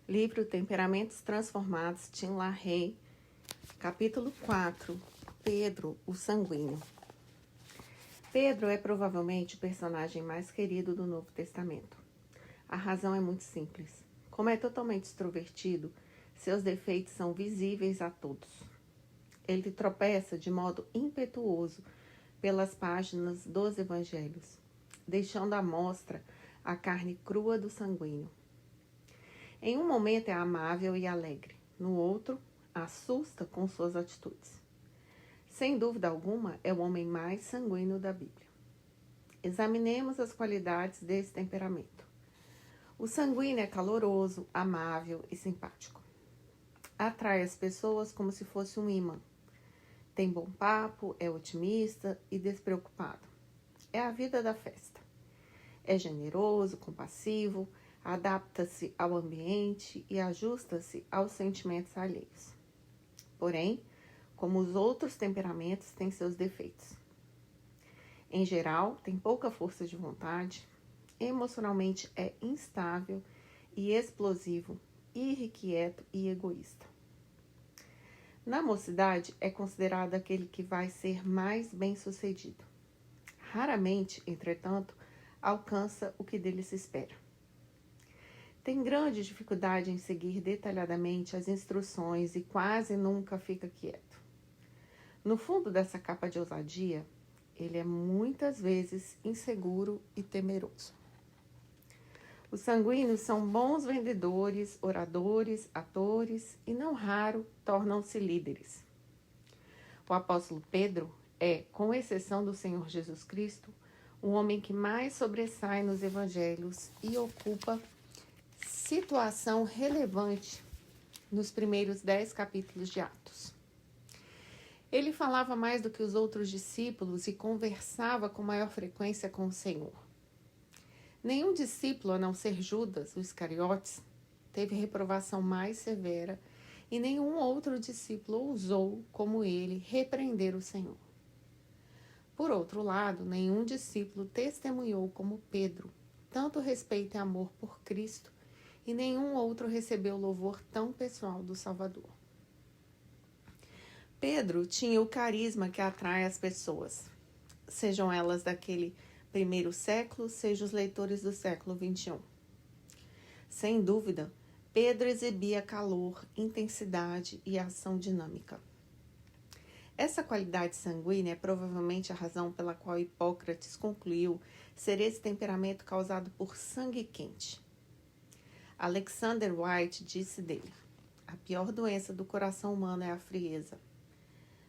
Livro Temperamentos Transformados, Tim LaHaye, capítulo 4, Pedro, o Sanguíneo. Pedro é provavelmente o personagem mais querido do Novo Testamento. A razão é muito simples. Como é totalmente extrovertido, seus defeitos são visíveis a todos. Ele tropeça de modo impetuoso pelas páginas dos evangelhos, deixando à mostra a carne crua do sanguíneo. Em um momento é amável e alegre, no outro, assusta com suas atitudes. Sem dúvida alguma, é o homem mais sanguíneo da Bíblia. Examinemos as qualidades desse temperamento. O sanguíneo é caloroso, amável e simpático. Atrai as pessoas como se fosse um imã. Tem bom papo, é otimista e despreocupado. É a vida da festa. É generoso, compassivo, adapta-se ao ambiente e ajusta-se aos sentimentos alheios. Porém, como os outros temperamentos, tem seus defeitos. Em geral, tem pouca força de vontade, emocionalmente é instável e explosivo, irrequieto e egoísta. Na mocidade, é considerado aquele que vai ser mais bem-sucedido. Raramente, entretanto, alcança o que dele se espera. Tem grande dificuldade em seguir detalhadamente as instruções e quase nunca fica quieto. No fundo dessa capa de ousadia, ele é muitas vezes inseguro e temeroso. Os sanguíneos são bons vendedores, oradores, atores e, não raro, tornam-se líderes. O apóstolo Pedro é, com exceção do Senhor Jesus Cristo, o homem que mais sobressai nos evangelhos e ocupa situação relevante nos primeiros 10 capítulos de Atos. Ele falava mais do que os outros discípulos e conversava com maior frequência com o Senhor. Nenhum discípulo, a não ser Judas, o Iscariotes, teve reprovação mais severa e nenhum outro discípulo ousou, como ele, repreender o Senhor. Por outro lado, nenhum discípulo testemunhou como Pedro tanto respeito e amor por Cristo e nenhum outro recebeu louvor tão pessoal do Salvador. Pedro tinha o carisma que atrai as pessoas, sejam elas daquele primeiro século, sejam os leitores do século XXI. Sem dúvida, Pedro exibia calor, intensidade e ação dinâmica. Essa qualidade sanguínea é provavelmente a razão pela qual Hipócrates concluiu ser esse temperamento causado por sangue quente. Alexander White disse dele: a pior doença do coração humano é a frieza.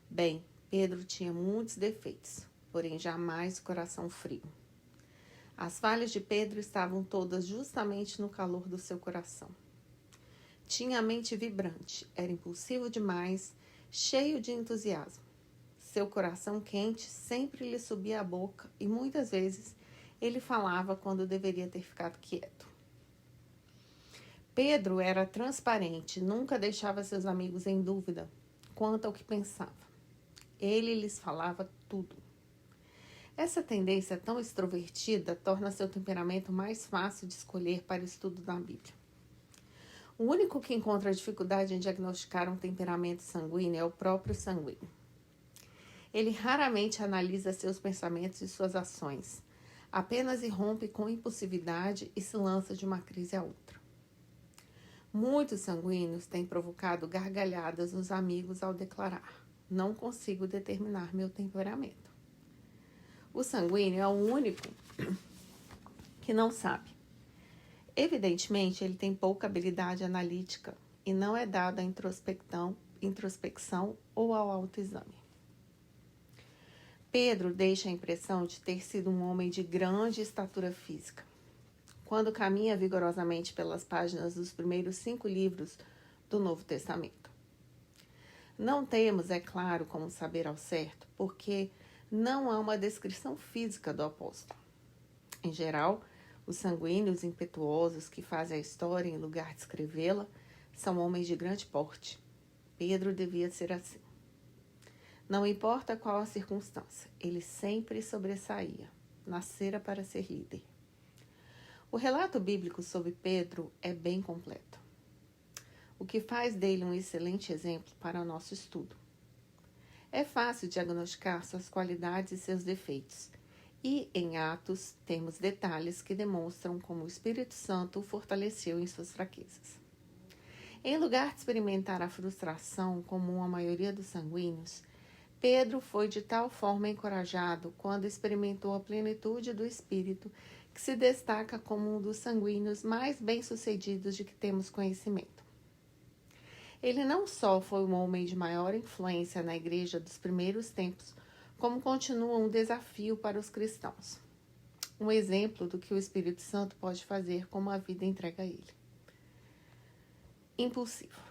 Bem, Pedro tinha muitos defeitos, porém jamais coração frio. As falhas de Pedro estavam todas justamente no calor do seu coração. Tinha a mente vibrante, era impulsivo demais, cheio de entusiasmo. Seu coração quente sempre lhe subia à boca e muitas vezes ele falava quando deveria ter ficado quieto. Pedro era transparente, nunca deixava seus amigos em dúvida quanto ao que pensava. Ele lhes falava tudo. Essa tendência tão extrovertida torna seu temperamento mais fácil de escolher para o estudo da Bíblia. O único que encontra dificuldade em diagnosticar um temperamento sanguíneo é o próprio sanguíneo. Ele raramente analisa seus pensamentos e suas ações, apenas irrompe com impulsividade e se lança de uma crise a outra. Muitos sanguíneos têm provocado gargalhadas nos amigos ao declarar: não consigo determinar meu temperamento. O sanguíneo é o único que não sabe. Evidentemente, ele tem pouca habilidade analítica e não é dado à introspecção ou ao autoexame. Pedro deixa a impressão de ter sido um homem de grande estatura física. Quando caminha vigorosamente pelas páginas dos primeiros 5 livros do Novo Testamento. Não temos, é claro, como saber ao certo, porque não há uma descrição física do apóstolo. Em geral, os sanguíneos impetuosos que fazem a história em lugar de escrevê-la são homens de grande porte. Pedro devia ser assim. Não importa qual a circunstância, ele sempre sobressaía, nascera para ser líder. O relato bíblico sobre Pedro é bem completo. o que faz dele um excelente exemplo para o nosso estudo. É fácil diagnosticar suas qualidades e seus defeitos, e em Atos temos detalhes que demonstram como o Espírito Santo o fortaleceu em suas fraquezas. Em lugar de experimentar a frustração comum à maioria dos sanguíneos, Pedro foi de tal forma encorajado quando experimentou a plenitude do Espírito, que se destaca como um dos sanguíneos mais bem-sucedidos de que temos conhecimento. Ele não só foi um homem de maior influência na igreja dos primeiros tempos, como continua um desafio para os cristãos. Um exemplo do que o Espírito Santo pode fazer com uma vida entregue a ele. Impulsivo.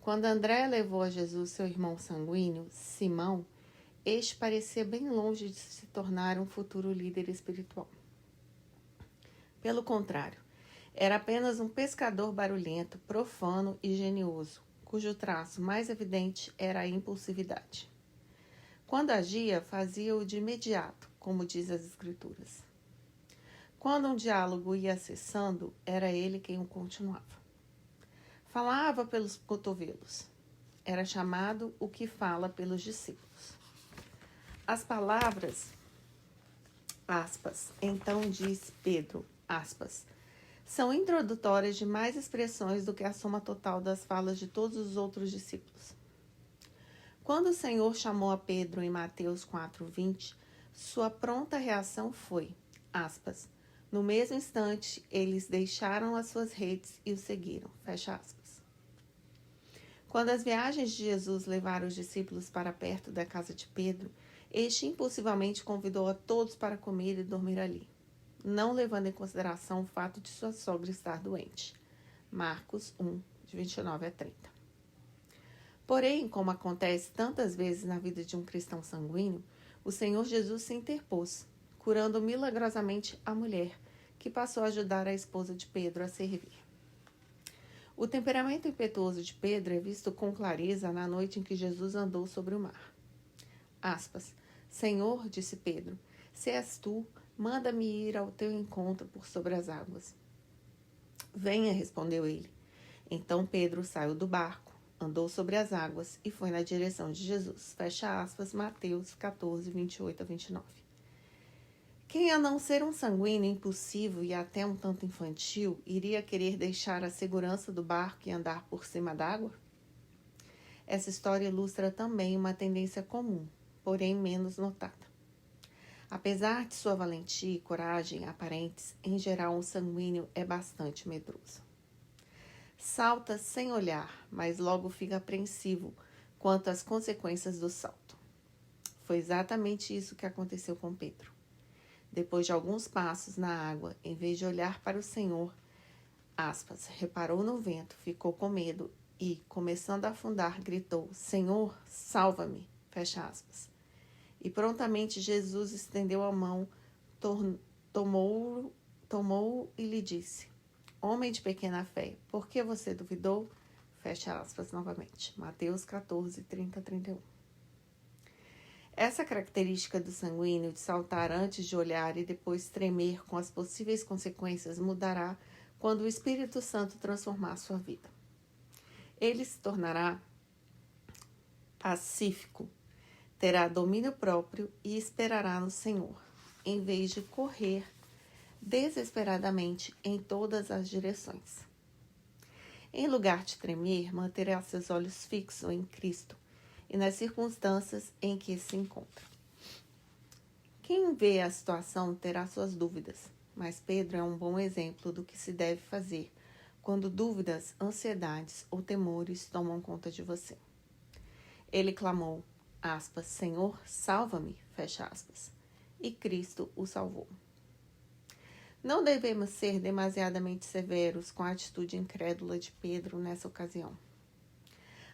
Quando André levou a Jesus seu irmão sanguíneo, Simão, este parecia bem longe de se tornar um futuro líder espiritual. Pelo contrário, era apenas um pescador barulhento, profano e genioso, cujo traço mais evidente era a impulsividade. Quando agia, fazia-o de imediato, como diz as Escrituras. Quando um diálogo ia cessando, era ele quem o continuava. Falava pelos cotovelos. Era chamado o que fala pelos discípulos. As palavras, aspas, então diz Pedro, aspas, são introdutórias de mais expressões do que a soma total das falas de todos os outros discípulos. Quando o Senhor chamou a Pedro em Mateus 4:20, sua pronta reação foi, aspas, no mesmo instante, eles deixaram as suas redes e o seguiram, fecha aspas. Quando as viagens de Jesus levaram os discípulos para perto da casa de Pedro, este impulsivamente convidou a todos para comer e dormir ali, não levando em consideração o fato de sua sogra estar doente. Marcos 1, de 29 a 30. Porém, como acontece tantas vezes na vida de um cristão sanguíneo, o Senhor Jesus se interpôs, curando milagrosamente a mulher, que passou a ajudar a esposa de Pedro a servir. O temperamento impetuoso de Pedro é visto com clareza na noite em que Jesus andou sobre o mar. Aspas, Senhor, disse Pedro, se és tu, manda-me ir ao teu encontro por sobre as águas. Venha, respondeu ele. Então Pedro saiu do barco, andou sobre as águas e foi na direção de Jesus. Fecha aspas, Mateus 14, 28 a 29. Quem, a não ser um sanguíneo impulsivo e até um tanto infantil, iria querer deixar a segurança do barco e andar por cima d'água? Essa história ilustra também uma tendência comum, porém menos notada. Apesar de sua valentia e coragem aparentes, em geral um sanguíneo é bastante medroso. Salta sem olhar, mas logo fica apreensivo quanto às consequências do salto. Foi exatamente isso que aconteceu com Pedro. Depois de alguns passos na água, em vez de olhar para o Senhor, aspas, reparou no vento, ficou com medo e, começando a afundar, gritou, Senhor, salva-me, fecha aspas. E prontamente Jesus estendeu a mão, tomou-o e lhe disse, homem de pequena fé, por que você duvidou? Fecha aspas novamente. Mateus 14, 30 a 31. Essa característica do sanguíneo de saltar antes de olhar e depois tremer com as possíveis consequências mudará quando o Espírito Santo transformar sua vida. Ele se tornará pacífico, terá domínio próprio e esperará no Senhor, em vez de correr desesperadamente em todas as direções. Em lugar de tremer, manterá seus olhos fixos em Cristo e nas circunstâncias em que se encontra. Quem vê a situação terá suas dúvidas, mas Pedro é um bom exemplo do que se deve fazer quando dúvidas, ansiedades ou temores tomam conta de você. Ele clamou, aspas, Senhor, salva-me, fecha aspas, e Cristo o salvou. Não devemos ser demasiadamente severos com a atitude incrédula de Pedro nessa ocasião.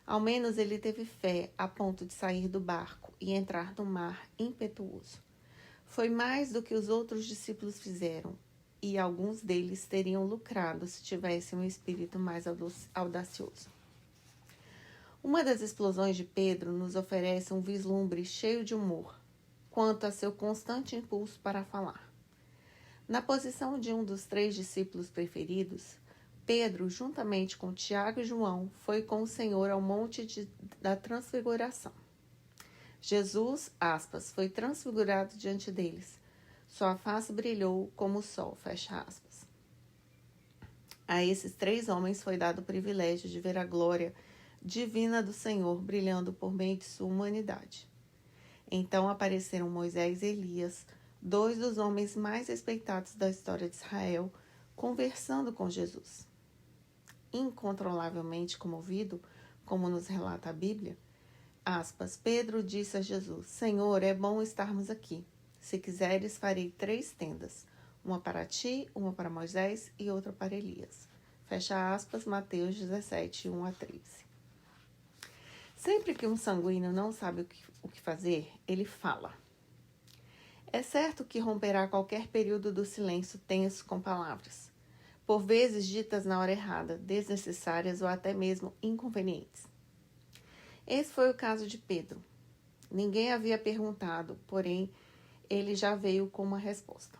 Ao menos ele teve fé a ponto de sair do barco e entrar no mar impetuoso. Foi mais do que os outros discípulos fizeram, e alguns deles teriam lucrado se tivessem um espírito mais audacioso. Uma das explosões de Pedro nos oferece um vislumbre cheio de humor, quanto a seu constante impulso para falar. Na posição de um dos 3 discípulos preferidos, Pedro, juntamente com Tiago e João, foi com o Senhor ao monte da transfiguração. Jesus, aspas, foi transfigurado diante deles. Sua face brilhou como o sol, fecha aspas. A esses 3 homens foi dado o privilégio de ver a glória divina do Senhor brilhando por meio de sua humanidade. Então apareceram Moisés e Elias, 2 dos homens mais respeitados da história de Israel, conversando com Jesus. Incontrolavelmente comovido, como nos relata a Bíblia, aspas, Pedro disse a Jesus, Senhor, é bom estarmos aqui. Se quiseres, farei 3 tendas, uma para ti, uma para Moisés e outra para Elias. Fecha aspas, Mateus 17, 1 a 13. Sempre que um sanguíneo não sabe o que fazer, ele fala. É certo que romperá qualquer período do silêncio tenso com palavras, por vezes ditas na hora errada, desnecessárias ou até mesmo inconvenientes. Esse foi o caso de Pedro. Ninguém havia perguntado, porém, ele já veio com uma resposta.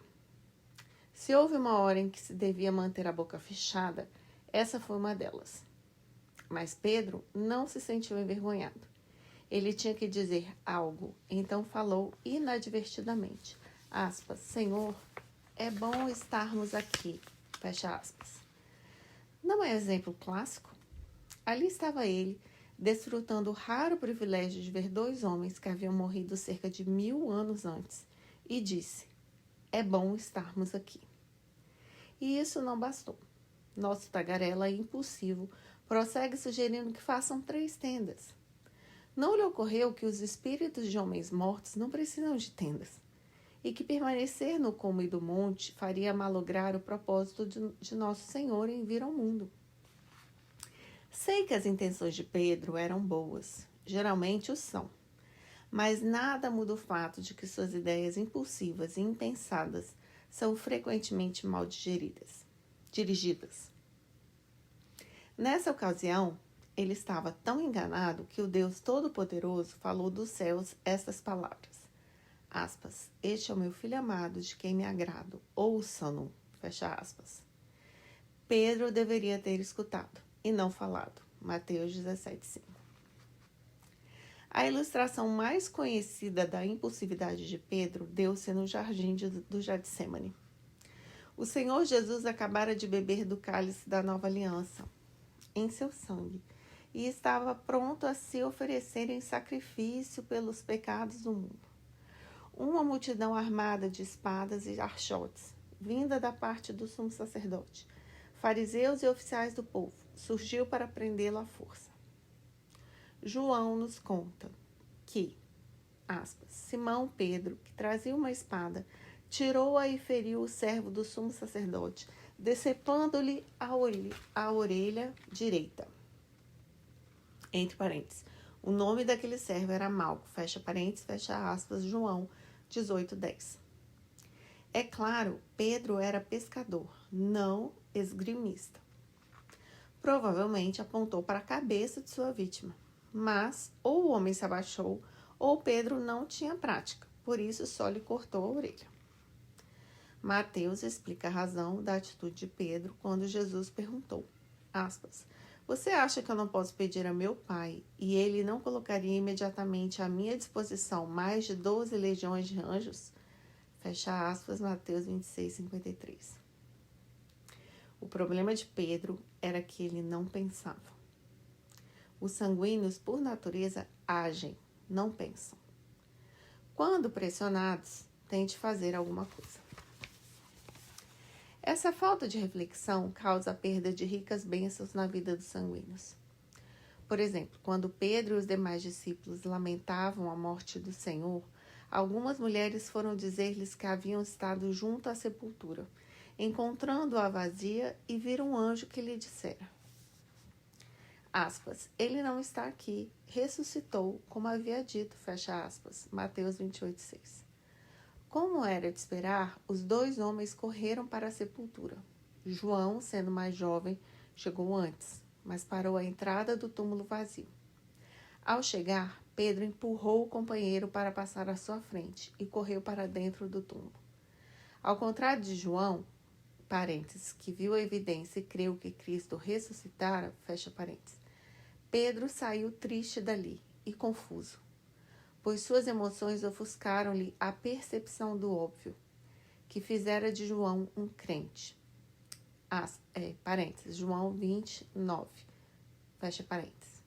Se houve uma hora em que se devia manter a boca fechada, essa foi uma delas. Mas Pedro não se sentiu envergonhado. Ele tinha que dizer algo, então falou inadvertidamente. Aspas, Senhor, é bom estarmos aqui. Fecha aspas. Não é exemplo clássico? Ali estava ele, desfrutando o raro privilégio de ver 2 homens que haviam morrido cerca de 1000 anos antes, e disse, é bom estarmos aqui. E isso não bastou. Nosso tagarela impulsivo prossegue sugerindo que façam 3 tendas. Não lhe ocorreu que os espíritos de homens mortos não precisam de tendas, e que permanecer no cume do monte faria malograr o propósito de nosso Senhor em vir ao mundo. Sei que as intenções de Pedro eram boas, geralmente o são, mas nada muda o fato de que suas ideias impulsivas e impensadas são frequentemente mal dirigidas. Nessa ocasião, ele estava tão enganado que o Deus Todo-Poderoso falou dos céus estas palavras. Aspas, este é o meu filho amado, de quem me agrado, ouçam-no, fecha aspas. Pedro deveria ter escutado e não falado. Mateus 17:5. A ilustração mais conhecida da impulsividade de Pedro deu-se no jardim do Getsemane. O Senhor Jesus acabara de beber do cálice da nova aliança, em seu sangue, e estava pronto a se oferecer em sacrifício pelos pecados do mundo. Uma multidão armada de espadas e archotes, vinda da parte do sumo sacerdote, fariseus e oficiais do povo, surgiu para prendê-lo à força. João nos conta que, aspas, Simão Pedro, que trazia uma espada, tirou-a e feriu o servo do sumo sacerdote, decepando-lhe a orelha direita. Entre parênteses, o nome daquele servo era Malco, fecha parênteses, fecha aspas, João 18:10. É claro, Pedro era pescador, não esgrimista. Provavelmente apontou para a cabeça de sua vítima, mas ou o homem se abaixou ou Pedro não tinha prática, por isso só lhe cortou a orelha. Mateus explica a razão da atitude de Pedro quando Jesus perguntou, aspas, você acha que eu não posso pedir a meu pai e ele não colocaria imediatamente à minha disposição mais de 12 legiões de anjos? Fecha aspas, Mateus 26:53. O problema de Pedro era que ele não pensava. Os sanguíneos, por natureza, agem, não pensam. Quando pressionados, têm de fazer alguma coisa. Essa falta de reflexão causa a perda de ricas bênçãos na vida dos sanguíneos. Por exemplo, quando Pedro e os demais discípulos lamentavam a morte do Senhor, algumas mulheres foram dizer-lhes que haviam estado junto à sepultura, encontrando-a vazia e viram um anjo que lhe dissera, aspas, ele não está aqui, ressuscitou, como havia dito, fecha aspas, Mateus 28:6. Como era de esperar, os 2 homens correram para a sepultura. João, sendo mais jovem, chegou antes, mas parou à entrada do túmulo vazio. Ao chegar, Pedro empurrou o companheiro para passar à sua frente e correu para dentro do túmulo. Ao contrário de João, parênteses, que viu a evidência e creu que Cristo ressuscitara, fecha parênteses, Pedro saiu triste dali e confuso, pois suas emoções ofuscaram-lhe a percepção do óbvio, que fizera de João um crente. Parênteses, João 29, fecha parênteses.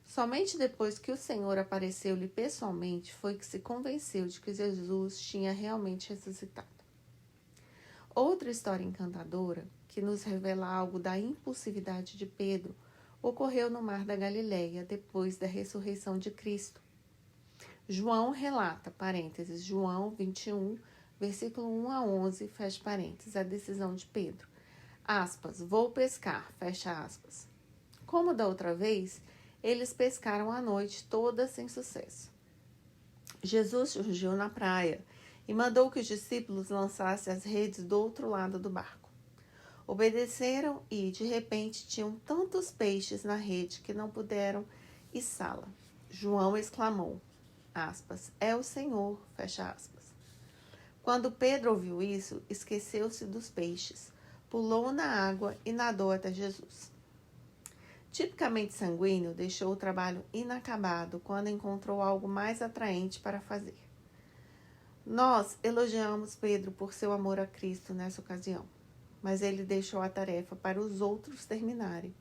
Somente depois que o Senhor apareceu-lhe pessoalmente foi que se convenceu de que Jesus tinha realmente ressuscitado. Outra história encantadora, que nos revela algo da impulsividade de Pedro, ocorreu no Mar da Galileia depois da ressurreição de Cristo. João relata, parênteses, João 21, versículo 1 a 11, fecha parênteses, a decisão de Pedro. Aspas, vou pescar, fecha aspas. Como da outra vez, eles pescaram a noite toda sem sucesso. Jesus surgiu na praia e mandou que os discípulos lançassem as redes do outro lado do barco. Obedeceram e, de repente, tinham tantos peixes na rede que não puderam içá-la. João exclamou, aspas, é o Senhor, fecha aspas. Quando Pedro ouviu isso, esqueceu-se dos peixes, pulou na água e nadou até Jesus. Tipicamente sanguíneo, deixou o trabalho inacabado quando encontrou algo mais atraente para fazer. Nós elogiamos Pedro por seu amor a Cristo nessa ocasião, mas ele deixou a tarefa para os outros terminarem,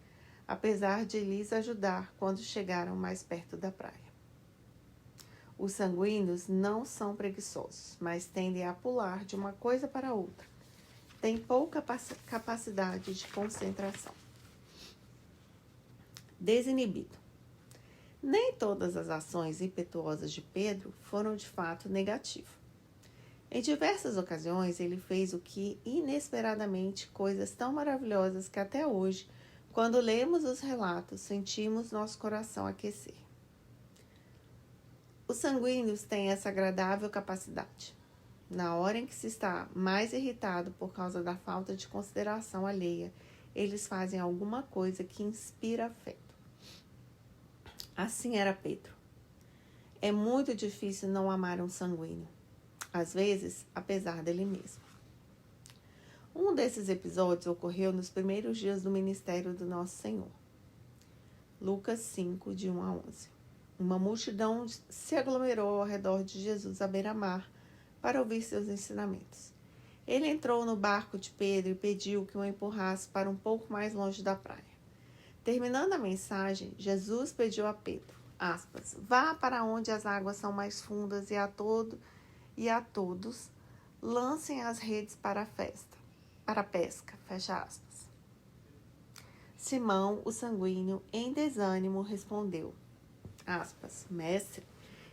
apesar de lhes ajudar quando chegaram mais perto da praia. Os sanguíneos não são preguiçosos, mas tendem a pular de uma coisa para outra. Têm pouca capacidade de concentração. Desinibido. Nem todas as ações impetuosas de Pedro foram de fato negativas. Em diversas ocasiões, ele fez o que, inesperadamente, coisas tão maravilhosas que até hoje, quando lemos os relatos, sentimos nosso coração aquecer. Os sanguíneos têm essa agradável capacidade. Na hora em que se está mais irritado por causa da falta de consideração alheia, eles fazem alguma coisa que inspira afeto. Assim era Pedro. É muito difícil não amar um sanguíneo, às vezes, apesar dele mesmo. Um desses episódios ocorreu nos primeiros dias do ministério do Nosso Senhor. Lucas 5, de 1 a 11. Uma multidão se aglomerou ao redor de Jesus à beira-mar para ouvir seus ensinamentos. Ele entrou no barco de Pedro e pediu que o empurrasse para um pouco mais longe da praia. Terminando a mensagem, Jesus pediu a Pedro, aspas, vá para onde as águas são mais fundas e a todos lancem as redes para a pesca, fecha aspas. Simão, o sanguíneo, em desânimo, respondeu, aspas, mestre,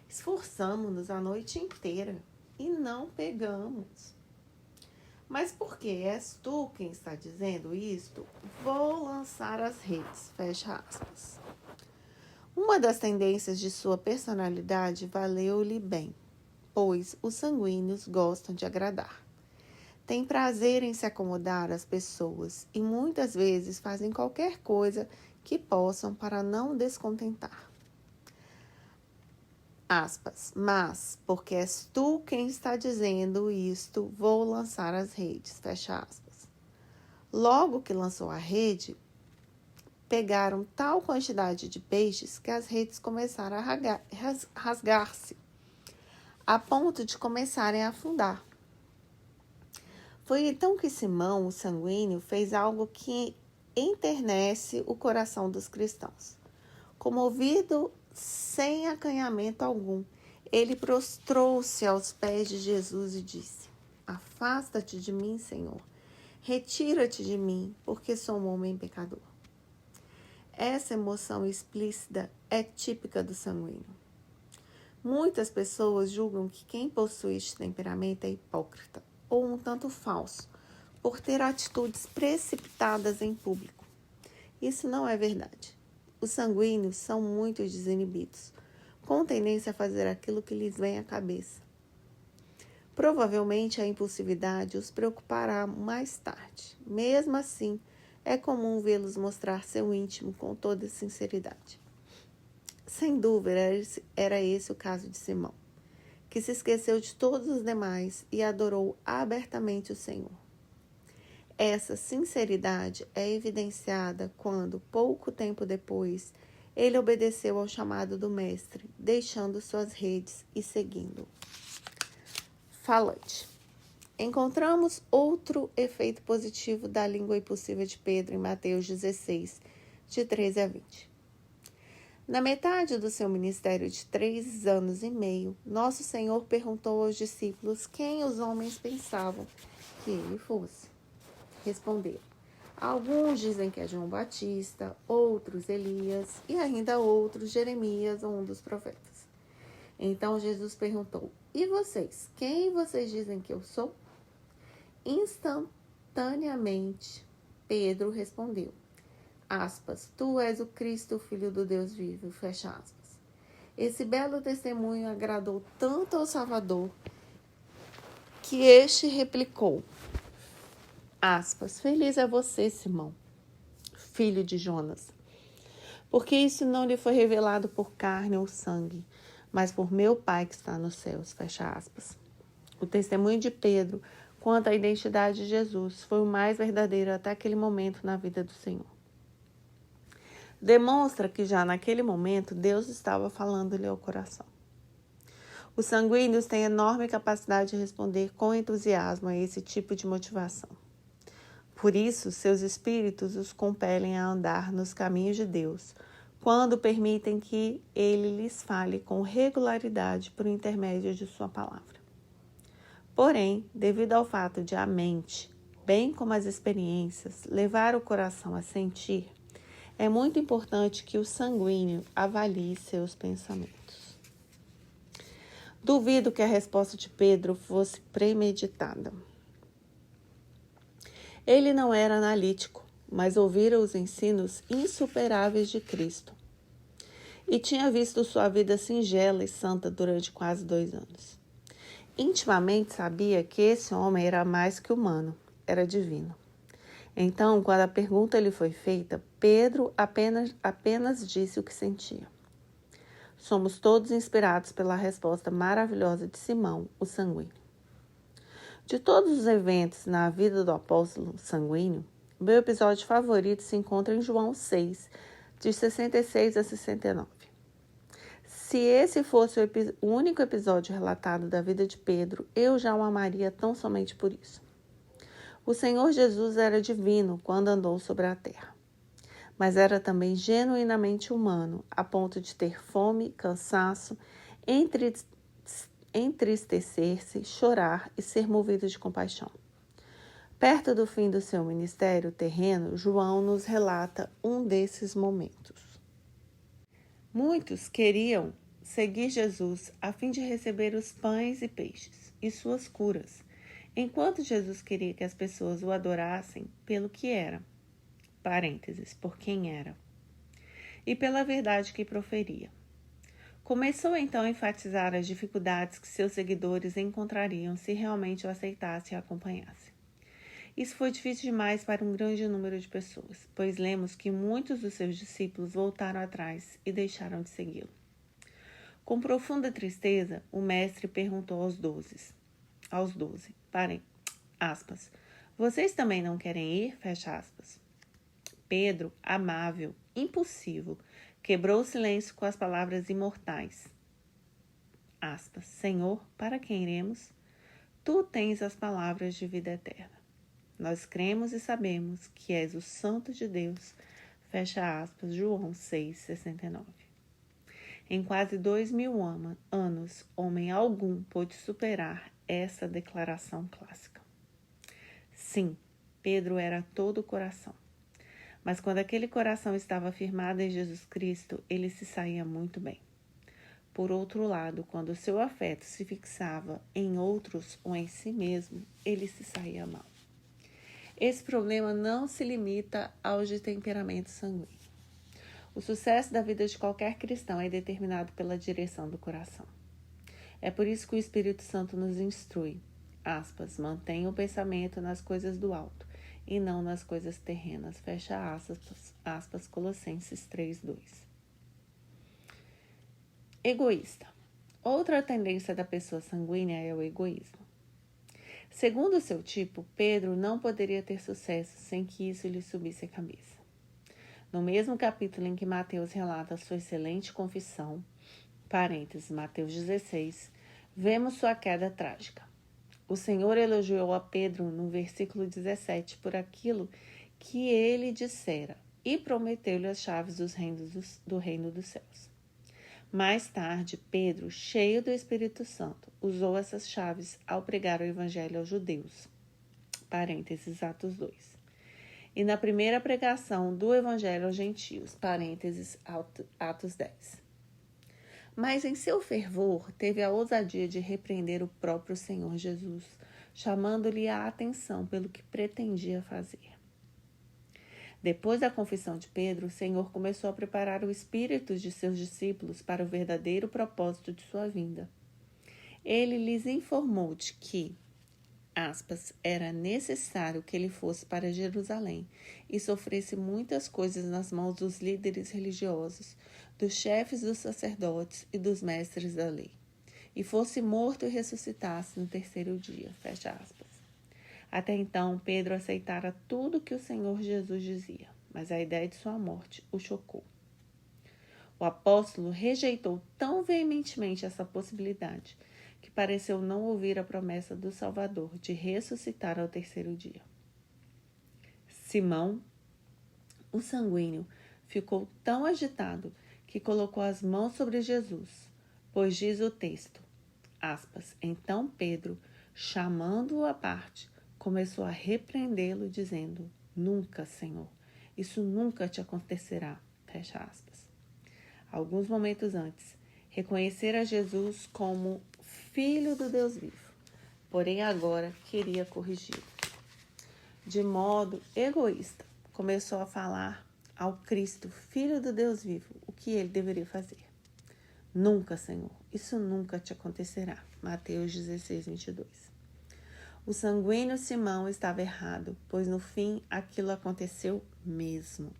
esforçamo-nos a noite inteira e não pegamos. Mas porque és tu quem está dizendo isto, vou lançar as redes, fecha aspas. Uma das tendências de sua personalidade valeu-lhe bem, pois os sanguíneos gostam de agradar. Têm prazer em se acomodar às pessoas e muitas vezes fazem qualquer coisa que possam para não descontentar. Aspas, mas, porque és tu quem está dizendo isto, vou lançar as redes, fecha aspas. Logo que lançou a rede, pegaram tal quantidade de peixes que as redes começaram a rasgar-se, a ponto de começarem a afundar. Foi então que Simão, o sanguíneo, fez algo que enternece o coração dos cristãos. Comovido sem acanhamento algum, ele prostrou-se aos pés de Jesus e disse, afasta-te de mim, Senhor, retira-te de mim, porque sou um homem pecador. Essa emoção explícita é típica do sanguíneo. Muitas pessoas julgam que quem possui este temperamento é hipócrita ou um tanto falso, por ter atitudes precipitadas em público. Isso não é verdade. Os sanguíneos são muito desinibidos, com tendência a fazer aquilo que lhes vem à cabeça. Provavelmente a impulsividade os preocupará mais tarde. Mesmo assim, é comum vê-los mostrar seu íntimo com toda sinceridade. Sem dúvida, era esse o caso de Simão, que se esqueceu de todos os demais e adorou abertamente o Senhor. Essa sinceridade é evidenciada quando, pouco tempo depois, ele obedeceu ao chamado do mestre, deixando suas redes e seguindo. Falante. Encontramos outro efeito positivo da língua impossível de Pedro em Mateus 16, de 13 a 20. Na metade do seu ministério de 3 anos e meio, Nosso Senhor perguntou aos discípulos quem os homens pensavam que ele fosse. Responderam: alguns dizem que é João Batista, outros Elias e ainda outros Jeremias ou um dos profetas. Então Jesus perguntou: e vocês? Quem vocês dizem que eu sou? Instantaneamente, Pedro respondeu: aspas, tu és o Cristo, filho do Deus vivo, fecha aspas. Esse belo testemunho agradou tanto ao Salvador que este replicou, aspas, feliz é você, Simão, filho de Jonas, porque isso não lhe foi revelado por carne ou sangue, mas por meu Pai que está nos céus, fecha aspas. O testemunho de Pedro quanto à identidade de Jesus foi o mais verdadeiro até aquele momento na vida do Senhor. Demonstra que já naquele momento Deus estava falando-lhe ao coração. Os sanguíneos têm enorme capacidade de responder com entusiasmo a esse tipo de motivação. Por isso, seus espíritos os compelem a andar nos caminhos de Deus, quando permitem que Ele lhes fale com regularidade por intermédio de sua palavra. Porém, devido ao fato de a mente, bem como as experiências, levar o coração a sentir, é muito importante que o sanguíneo avalie seus pensamentos. Duvido que a resposta de Pedro fosse premeditada. Ele não era analítico, mas ouvira os ensinos insuperáveis de Cristo e tinha visto sua vida singela e santa durante quase 2 anos. Intimamente sabia que esse homem era mais que humano, era divino. Então, quando a pergunta lhe foi feita, Pedro apenas disse o que sentia. Somos todos inspirados pela resposta maravilhosa de Simão, o sanguíneo. De todos os eventos na vida do apóstolo sanguíneo, meu episódio favorito se encontra em João 6, de 66 a 69. Se esse fosse o único episódio relatado da vida de Pedro, eu já o amaria tão somente por isso. O Senhor Jesus era divino quando andou sobre a terra, mas era também genuinamente humano, a ponto de ter fome, cansaço, entristecer-se, chorar e ser movido de compaixão. Perto do fim do seu ministério terreno, João nos relata um desses momentos. Muitos queriam seguir Jesus a fim de receber os pães e peixes e suas curas, enquanto Jesus queria que as pessoas o adorassem pelo que era, por quem era, e pela verdade que proferia. Começou então a enfatizar as dificuldades que seus seguidores encontrariam se realmente o aceitassem e acompanhassem. Isso foi difícil demais para um grande número de pessoas, pois lemos que muitos dos seus discípulos voltaram atrás e deixaram de segui-lo. Com profunda tristeza, o mestre perguntou aos 12, aspas, vocês também não querem ir? Fecha aspas. Pedro, amável, impulsivo, quebrou o silêncio com as palavras imortais. Aspas, Senhor, para quem iremos? Tu tens as palavras de vida eterna. Nós cremos e sabemos que és o Santo de Deus. Fecha aspas, João 6, 69. Em quase 2000 anos, homem algum pôde superar essa declaração clássica. Sim, Pedro era todo o coração. Mas quando aquele coração estava firmado em Jesus Cristo, ele se saía muito bem. Por outro lado, quando seu afeto se fixava em outros ou em si mesmo, ele se saía mal. Esse problema não se limita aos de temperamento sanguíneo. O sucesso da vida de qualquer cristão é determinado pela direção do coração. É por isso que o Espírito Santo nos instrui, aspas, mantenha o pensamento nas coisas do alto e não nas coisas terrenas, fecha aspas, Colossenses 3:2. Egoísta. Outra tendência da pessoa sanguínea é o egoísmo. Segundo o seu tipo, Pedro não poderia ter sucesso sem que isso lhe subisse a cabeça. No mesmo capítulo em que Mateus relata sua excelente confissão, Mateus 16, vemos sua queda trágica. O Senhor elogiou a Pedro no versículo 17 por aquilo que ele dissera e prometeu-lhe as chaves do reino dos céus. Mais tarde, Pedro, cheio do Espírito Santo, usou essas chaves ao pregar o evangelho aos judeus. Atos 2. E na primeira pregação do evangelho aos gentios. Atos 10. Mas em seu fervor, teve a ousadia de repreender o próprio Senhor Jesus, chamando-lhe a atenção pelo que pretendia fazer. Depois da confissão de Pedro, o Senhor começou a preparar o espírito de seus discípulos para o verdadeiro propósito de sua vinda. Ele lhes informou de que, era necessário que ele fosse para Jerusalém e sofresse muitas coisas nas mãos dos líderes religiosos, dos chefes dos sacerdotes e dos mestres da lei, e fosse morto e ressuscitasse no terceiro dia. Até então, Pedro aceitara tudo que o Senhor Jesus dizia, mas a ideia de sua morte o chocou. O apóstolo rejeitou tão veementemente essa possibilidade que pareceu não ouvir a promessa do Salvador de ressuscitar ao terceiro dia. Simão, o sanguíneo, ficou tão agitado que colocou as mãos sobre Jesus, pois diz o texto, então Pedro, chamando-o à parte, começou a repreendê-lo, dizendo, nunca, Senhor, isso nunca te acontecerá, Alguns momentos antes, reconhecera Jesus como Filho do Deus vivo, porém agora queria corrigi-lo. De modo egoísta, começou a falar ao Cristo, Filho do Deus vivo, o que ele deveria fazer. Nunca, Senhor, isso nunca te acontecerá. Mateus 16, 22. O sanguíneo Simão estava errado, pois no fim aquilo aconteceu mesmo.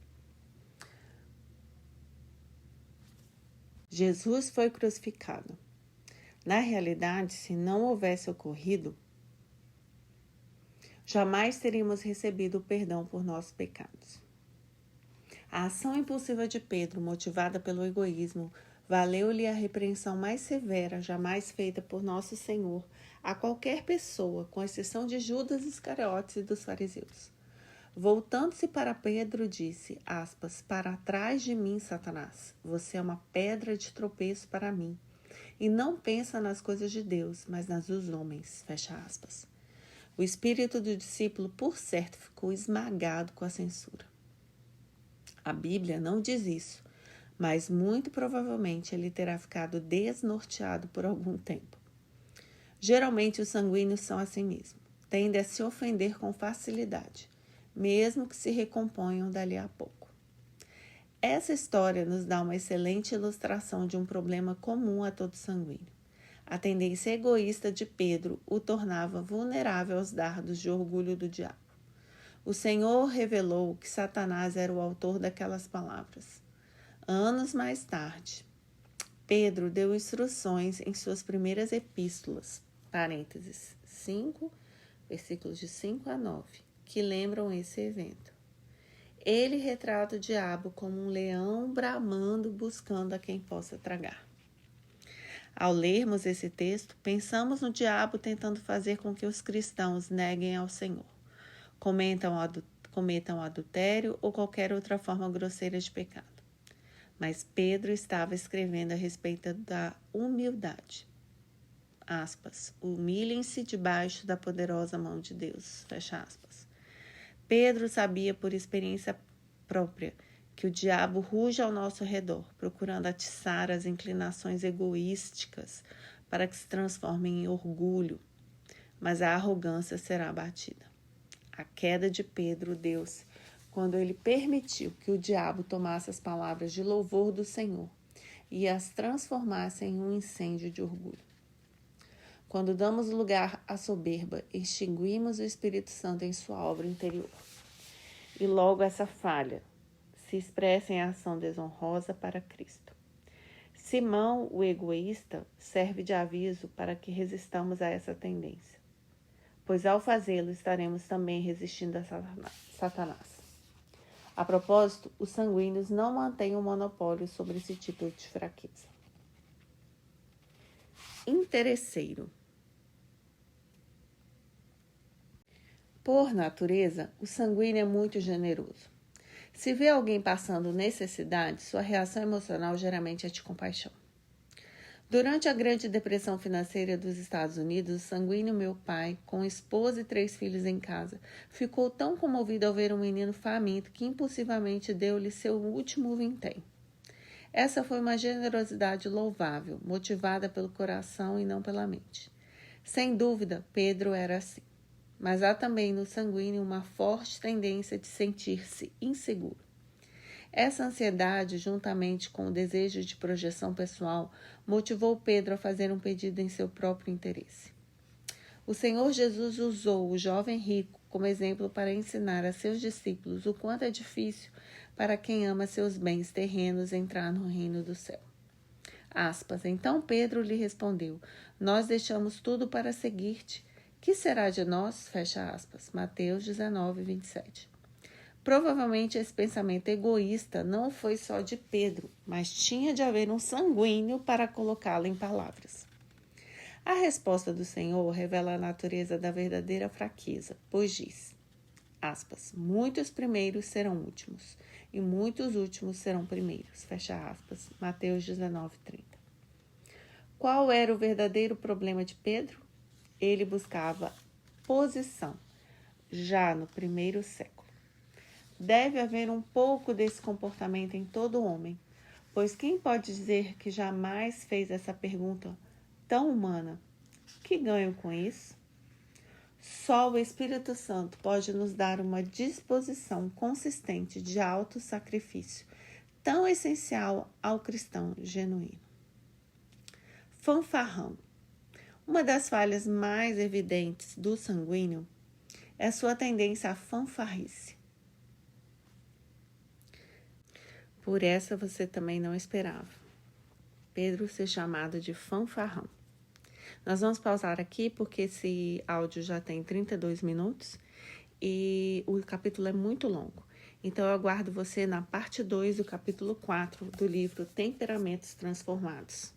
Jesus foi crucificado. Na realidade, se não houvesse ocorrido, jamais teríamos recebido o perdão por nossos pecados. A ação impulsiva de Pedro, motivada pelo egoísmo, valeu-lhe a repreensão mais severa jamais feita por nosso Senhor a qualquer pessoa, com exceção de Judas Iscariotes e dos fariseus. Voltando-se para Pedro, disse, para trás de mim, Satanás, você é uma pedra de tropeço para mim, e não pensa nas coisas de Deus, mas nas dos homens, O espírito do discípulo, por certo, ficou esmagado com a censura. A Bíblia não diz isso, mas muito provavelmente ele terá ficado desnorteado por algum tempo. Geralmente os sanguíneos são assim mesmo, tendem a se ofender com facilidade, mesmo que se recomponham dali a pouco. Essa história nos dá uma excelente ilustração de um problema comum a todo sanguíneo. A tendência egoísta de Pedro o tornava vulnerável aos dardos de orgulho do diabo. O Senhor revelou que Satanás era o autor daquelas palavras. Anos mais tarde, Pedro deu instruções em suas primeiras epístolas, 5, versículos de 5 a 9, que lembram esse evento. Ele retrata o diabo como um leão bramando, buscando a quem possa tragar. Ao lermos esse texto, pensamos no diabo tentando fazer com que os cristãos neguem ao Senhor, cometam adultério ou qualquer outra forma grosseira de pecado. Mas Pedro estava escrevendo a respeito da humildade. Humilhem-se debaixo da poderosa mão de Deus. Pedro sabia por experiência própria que o diabo ruge ao nosso redor, procurando atiçar as inclinações egoísticas para que se transformem em orgulho, mas a arrogância será abatida. A queda de Pedro deu-se quando ele permitiu que o diabo tomasse as palavras de louvor do Senhor e as transformasse em um incêndio de orgulho. Quando damos lugar à soberba, extinguimos o Espírito Santo em sua obra interior. E logo essa falha se expressa em ação desonrosa para Cristo. Simão, o egoísta, serve de aviso para que resistamos a essa tendência. pois ao fazê-lo estaremos também resistindo a Satanás. A propósito, os sanguíneos não mantêm um monopólio sobre esse tipo de fraqueza. Interesseiro. Por natureza, o sanguíneo é muito generoso. Se vê alguém passando necessidade, sua reação emocional geralmente é de compaixão. Durante a Grande Depressão Financeira dos Estados Unidos, o sanguíneo meu pai, com esposa e 3 filhos em casa, ficou tão comovido ao ver um menino faminto que impulsivamente deu-lhe seu último vintém. Essa foi uma generosidade louvável, motivada pelo coração e não pela mente. Sem dúvida, Pedro era assim. Mas há também no sanguíneo uma forte tendência de sentir-se inseguro. Essa ansiedade, juntamente com o desejo de projeção pessoal, motivou Pedro a fazer um pedido em seu próprio interesse. O Senhor Jesus usou o jovem rico como exemplo para ensinar a seus discípulos o quanto é difícil para quem ama seus bens terrenos entrar no reino do céu. Aspas. Então Pedro lhe respondeu: Nós deixamos tudo para seguir-te. Que será de nós? Fecha aspas. Mateus 19, 27. Provavelmente esse pensamento egoísta não foi só de Pedro, mas tinha de haver um sanguíneo para colocá-lo em palavras. A resposta do Senhor revela a natureza da verdadeira fraqueza, pois diz, aspas, muitos primeiros serão últimos, e muitos últimos serão primeiros, fecha aspas, Mateus 19, 30. Qual era o verdadeiro problema de Pedro? Ele buscava posição, já no primeiro século. Deve haver um pouco desse comportamento em todo homem, pois quem pode dizer que jamais fez essa pergunta tão humana? Que ganho com isso? Só o Espírito Santo pode nos dar uma disposição consistente de autossacrifício, tão essencial ao cristão genuíno. Fanfarrão. Uma das falhas mais evidentes do sanguíneo é sua tendência à fanfarrice. Por essa você também não esperava. Pedro ser chamado de fanfarrão. Nós vamos pausar aqui porque esse áudio já tem 32 minutos e o capítulo é muito longo. Então eu aguardo você na parte 2 do capítulo 4 do livro Temperamentos Transformados.